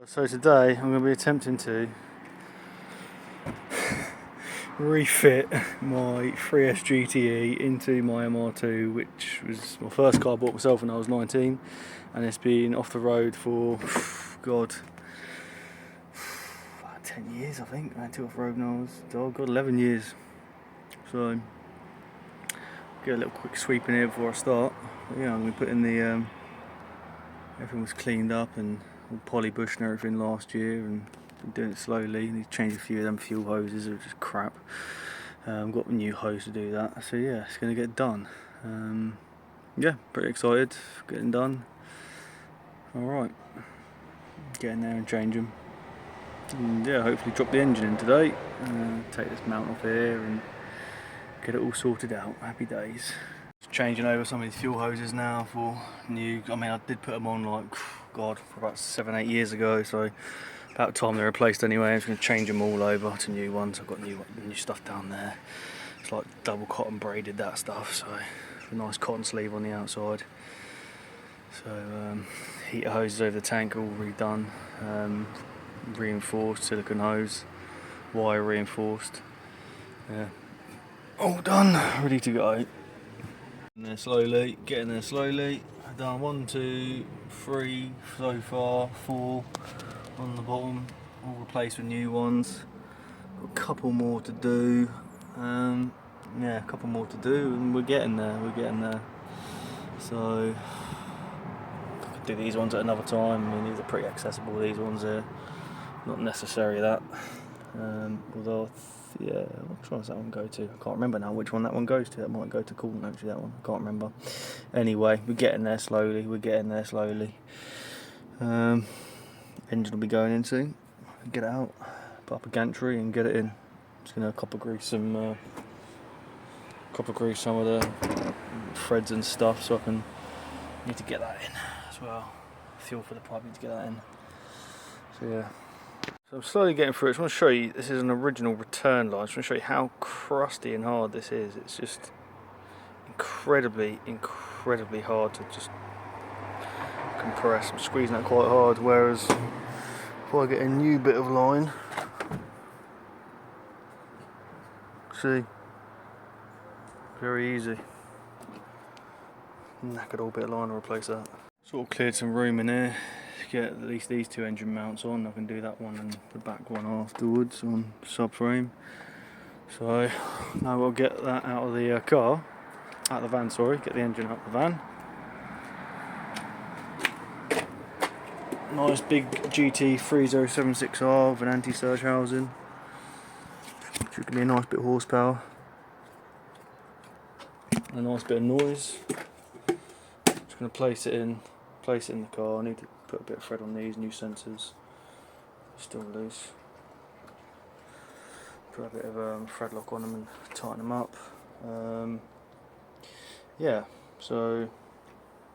So today I'm going to be attempting to refit my 3S GTE into my MR2, which was my first car I bought myself when I was 19, and it's been off the road for, God, 10 years I think. I took off road when I was, oh God, 11 years. So, get a little quick sweep in here before I start. But yeah, I'm going to put in the, everything was cleaned up and all poly bush and everything last year, and been doing it slowly. Need to change a few of them fuel hoses, they're just crap. Got a new hose to do that, so yeah, it's going to get done. Yeah, pretty excited, getting done. Alright, get in there and change them. And yeah, hopefully drop the engine in today, take this mount off here and get it all sorted out. Happy days. Changing over some of these fuel hoses now for new. I mean, I did put them on like, God, for about 7-8 years ago, so about time they're replaced anyway. I'm just going to change them all over to new ones. I've got new stuff down there. It's like double cotton braided, that stuff, so a nice cotton sleeve on the outside. So heater hoses over the tank all redone, reinforced silicone hose, wire reinforced. Yeah, all done, ready to go. Getting there slowly, getting there slowly. I've done 1, 2, 3 so far, 4 on the bottom, all replaced with new ones. Got a couple more to do. Yeah, a couple more to do, and we're getting there. We're getting there. So I could do these ones at another time. I mean, these are pretty accessible. These ones are not necessary that. Although, yeah, which one does that one go to? I can't remember now which one that one goes to. That might go to coolant actually. That one, I can't remember. Anyway, we're getting there slowly. We're getting there slowly. Engine will be going in soon. Get it out, put up a gantry and get it in. Just gonna copper grease some of the threads and stuff, so I can need to get that in as well. Fuel for the pipe, need to get that in. So yeah. So I'm slowly getting through it. I just want to show you, this is an original return line. I just want to show you how crusty and hard this is. It's just incredibly hard to just compress. I'm squeezing that quite hard, whereas if I get a new bit of line, see, very easy. Knackered old bit of line to replace that. Sort of cleared some room in here to get at least these two engine mounts on. I can do that one and the back one afterwards on subframe. So now we'll get that out of the car, out of the van, sorry, get the engine out of the van. Nice big GT 3076R with an anti-surge housing, which would be a nice bit of horsepower. A nice bit of noise. Just going to place it in the car. I need to put a bit of thread on these new sensors, still loose. Put a bit of thread lock on them and tighten them up. Yeah, so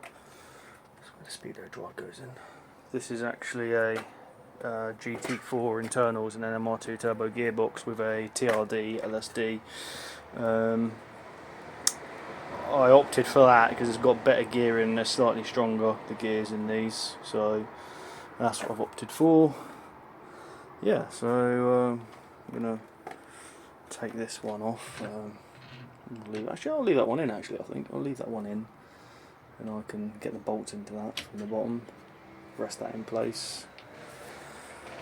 that's where the speedo drive goes in. This is actually a GT4 internals and an MR2 Turbo gearbox with a TRD LSD. I opted for that because it's got better gearing and they're slightly stronger, the gears in these, so that's what I've opted for. Yeah, so I'm going to take this one off. I'll leave that one in actually, I think. I'll leave that one in and I can get the bolts into that from the bottom, rest that in place.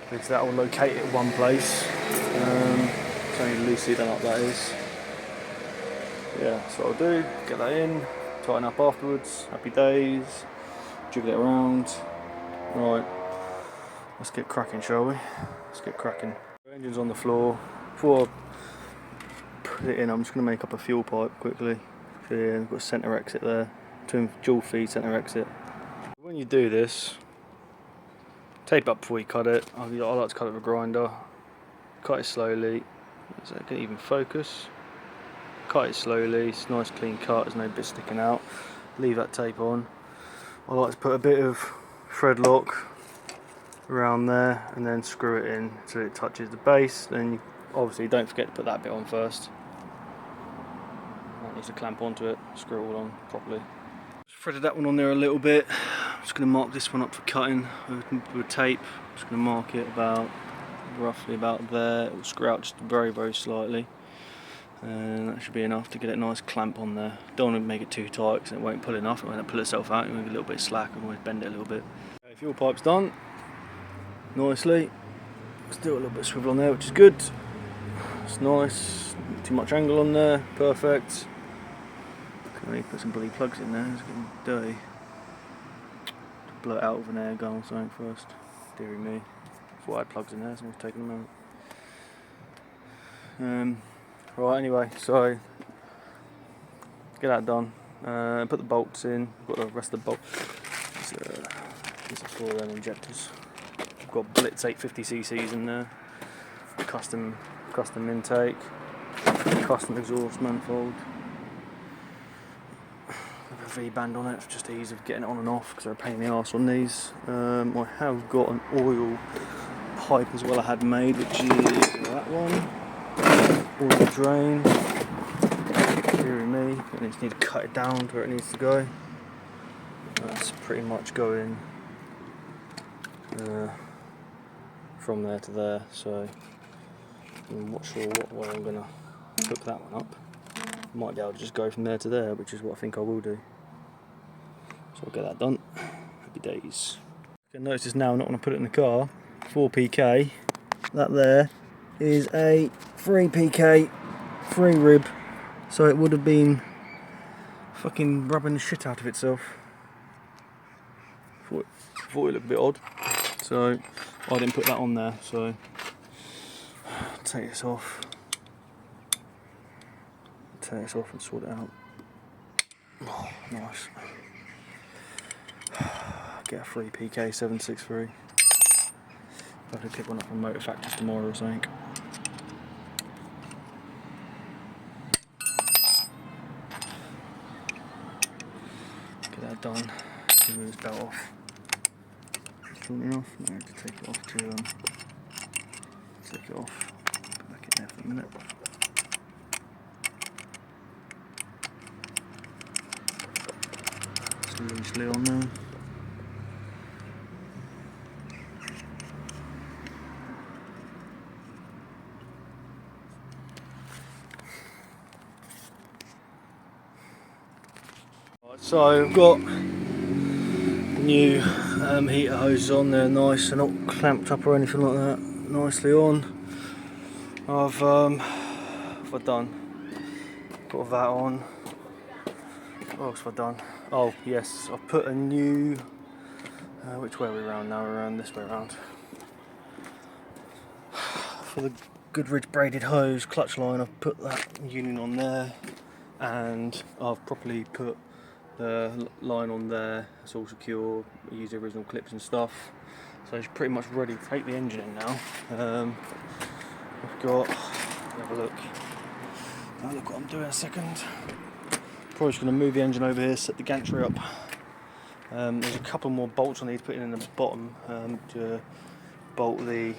At least that will locate it in one place. So I need to loosely done up, that is. Yeah, that's what I'll do, get that in, tighten up afterwards, happy days, jiggle it around. Right, let's get cracking, shall we? Let's get cracking. The engine's on the floor. Before I put it in, I'm just going to make up a fuel pipe quickly. So yeah, I've got a centre exit there, dual feed centre exit. When you do this, tape up before you cut it. I like to cut it with a grinder, cut it slowly, so it can even focus. Cut it slowly, it's a nice clean cut, there's no bit sticking out. Leave that tape on. I like to put a bit of thread lock around there and then screw it in so it touches the base. Then you, obviously don't forget to put that bit on first. That needs to clamp onto it, screw it all on properly. Just threaded that one on there a little bit. just going to mark this one up for cutting with tape. Just going to mark it roughly about there. It will screw out just very, very slightly, and that should be enough to get a nice clamp on there. Don't want to make it too tight because it won't pull enough. When it pull itself out, you make it a little bit slack and we'll bend it a little bit. Okay, fuel pipe's done nicely. Still a little bit of swivel on there, which is good. It's nice. Not too much angle on there. Perfect. Okay, put some bloody plugs in there. It's getting dirty. Blow it out with an air gun or something first. Deary me. Thought I had plugs in there, so I've taken them out. Right, anyway, so get that done. Put the bolts in. Got the rest of the bolts. These are 4 of them injectors. I've got Blitz 850cc's in there. Custom intake. Custom exhaust manifold. A V-band on it for just ease of getting it on and off because they're a pain in the arse on these. I have got an oil pipe as well I had made, which is that one. Oil drain. Deary me. I just need to cut it down to where it needs to go. That's pretty much going from there to there, so I'm not sure what way I'm going to hook that one up. Might be able to just go from there to there, which is what I think I will do. So I'll get that done. Happy days. You can notice now I'm not going to put it in the car. 4pk. That there is a 3pk 3 rib. So it would have been fucking rubbing the shit out of itself. Thought it looked a bit odd. So I didn't put that on there. So take this off. Take this off and sort it out. Oh, nice. Get a 3pk 763. I'll have to pick one up from Motor Factors tomorrow or something. Get that done. Move this belt off. Turn it off. I have to take it off to take it off. Put it back in there for a minute. Loosely on there. Right, so I've got the new heater hoses on there, nice. They're not clamped up or anything like that. Nicely on. What have I done? Got that on. What else have I done? Oh yes, I've put a new, which way are we round now? We're around this way round. For the Goodrich braided hose clutch line, I've put that union on there, and I've properly put the line on there. It's all secure. I use the original clips and stuff, so it's pretty much ready to take the engine in now. I've got, have a look. Have a look what I'm doing in a second. Probably just going to move the engine over here, set the gantry up. There's a couple more bolts I need to put in the bottom to bolt the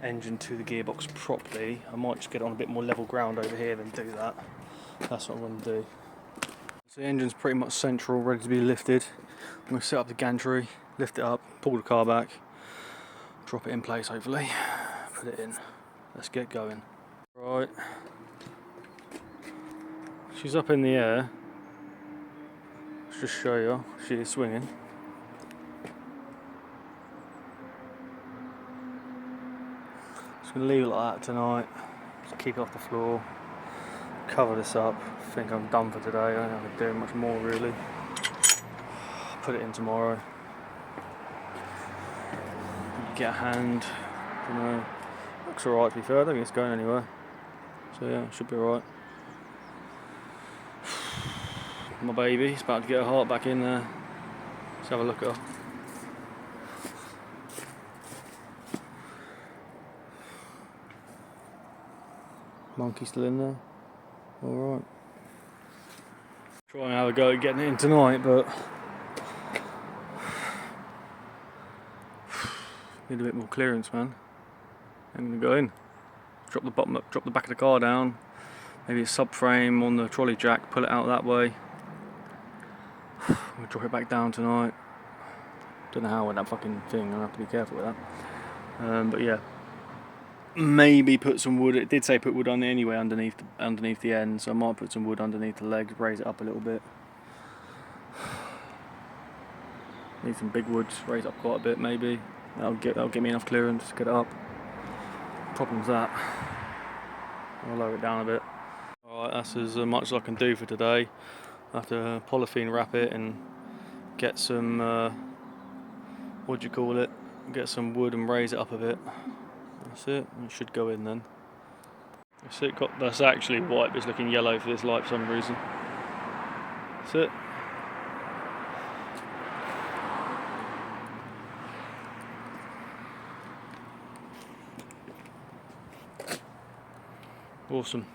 engine to the gearbox properly. I might just get on a bit more level ground over here than do that. That's what I'm going to do. So the engine's pretty much central, ready to be lifted. I'm going to set up the gantry, lift it up, pull the car back, drop it in place hopefully, put it in. Let's get going. Right. She's up in the air. Let's just show you. She is swinging. Just gonna leave it like that tonight. Just keep it off the floor. Cover this up. I think I'm done for today. I don't have to do much more really. Put it in tomorrow. Get a hand. You know, looks alright to be fair. I don't think it's going anywhere. So yeah, it should be alright. My baby, it's about to get her heart back in there. Let's have a look at her. Monkey still in there. Alright. Try and have a go at getting it in tonight, but need a bit more clearance, man. I'm gonna go in. Drop the bottom up, drop the back of the car down. Maybe a subframe on the trolley jack, pull it out that way. I'm gonna drop it back down tonight. Don't know how with that fucking thing, I'm gonna have to be careful with that. But yeah, maybe put some wood. It did say put wood on it anyway underneath the end, so I might put some wood underneath the legs, raise it up a little bit. Need some big wood, raise it up quite a bit maybe. That'll get me enough clearance to get it up. Problem's that. I'll lower it down a bit. Alright, that's as much as I can do for today. I have to polythene wrap it and get some, what do you call it? Get some wood and raise it up a bit. That's it, it should go in then. That's it, that's actually white, but it's looking yellow for this light for some reason. That's it. Awesome.